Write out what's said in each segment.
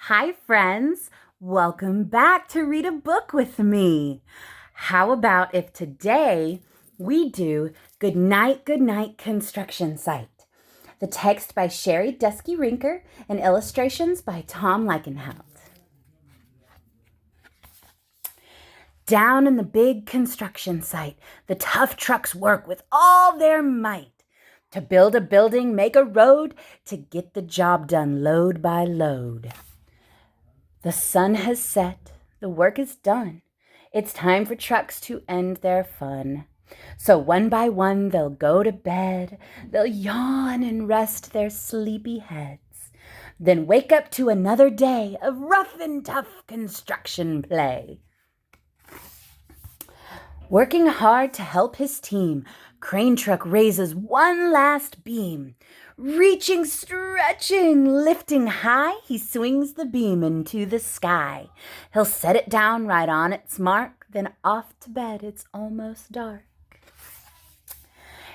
Hi, friends. Welcome back to Read a Book with me. How about if today we do Goodnight, Goodnight Construction Site? The text by Sherri Dusky Rinker and illustrations by Tom Lichtenheld. Down in the big construction site, the tough trucks work with all their might to build a building, make a road, to get the job done load by load. The sun has set, the work is done. It's time for trucks to end their fun. So one by one they'll go to bed, they'll yawn and rest their sleepy heads, then wake up to another day of rough and tough construction play. Working hard to help his team, crane truck raises one last beam. Reaching, stretching, lifting high, he swings the beam into the sky. He'll set it down right on its mark, then off to bed, it's almost dark.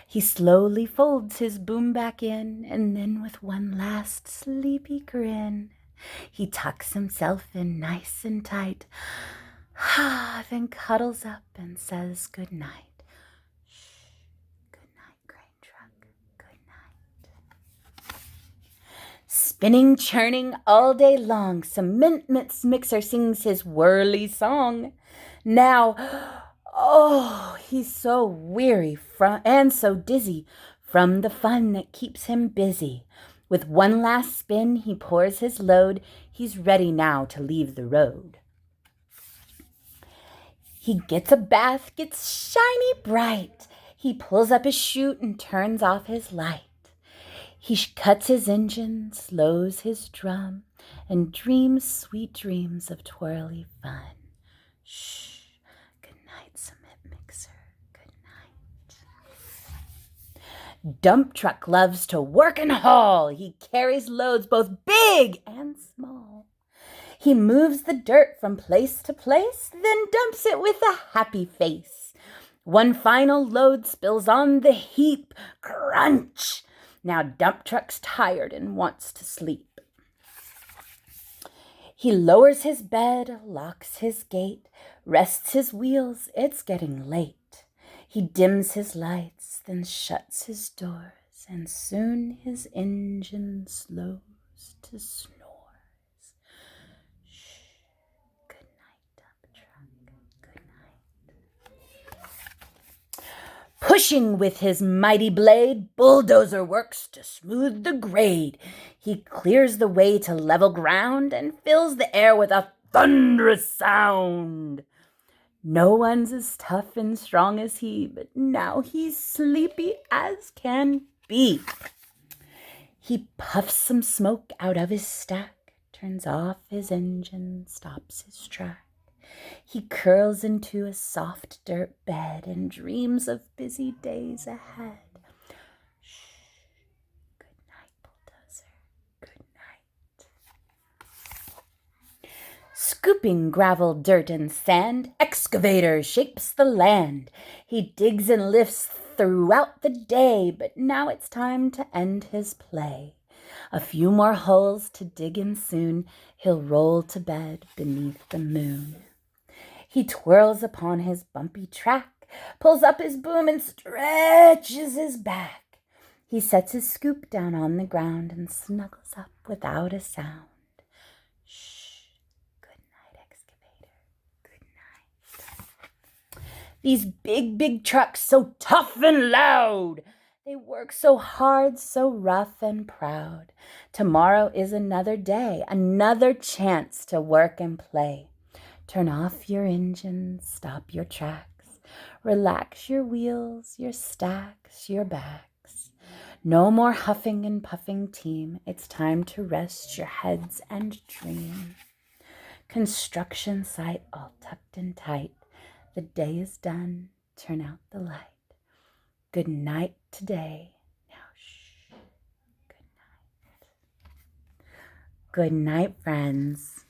He slowly folds his boom back in, and then with one last sleepy grin, he tucks himself in nice and tight, then cuddles up and says goodnight. Spinning, churning all day long, cement mixer sings his whirly song. Now, he's so weary and so dizzy from the fun that keeps him busy. With one last spin, he pours his load. He's ready now to leave the road. He gets a bath, gets shiny bright. He pulls up his chute and turns off his light. He cuts his engine, slows his drum, and dreams sweet dreams of twirly fun. Shh, good night, cement mixer, good night. Dump truck loves to work and haul. He carries loads both big and small. He moves the dirt from place to place, then dumps it with a happy face. One final load spills on the heap. Crunch! Now dump truck's tired and wants to sleep. He lowers his bed, locks his gate, rests his wheels, it's getting late. He dims his lights, then shuts his doors, and soon his engine slows to snores. Shh, good night, dump truck, good night. Pushing with his mighty blade, bulldozer works to smooth the grade. He clears the way to level ground and fills the air with a thunderous sound. No one's as tough and strong as he, but now he's sleepy as can be. He puffs some smoke out of his stack, turns off his engine, stops his track. He curls into a soft dirt bed and dreams of busy days ahead. Shh, good night, bulldozer, good night. Scooping gravel, dirt, and sand, excavator shapes the land. He digs and lifts throughout the day, but now it's time to end his play. A few more holes to dig in soon, he'll roll to bed beneath the moon. He twirls upon his bumpy track, pulls up his boom and stretches his back. He sets his scoop down on the ground and snuggles up without a sound. Shh, good night, excavator, good night. These big trucks, so tough and loud, they work so hard, so rough and proud. Tomorrow is another day, another chance to work and play. Turn off your engine, stop your tracks, relax your wheels, your stacks, your backs. No more huffing and puffing, team. It's time to rest your heads and dream. Construction site all tucked in tight. The day is done. Turn out the light. Good night today. Now shh. Good night. Good night, friends.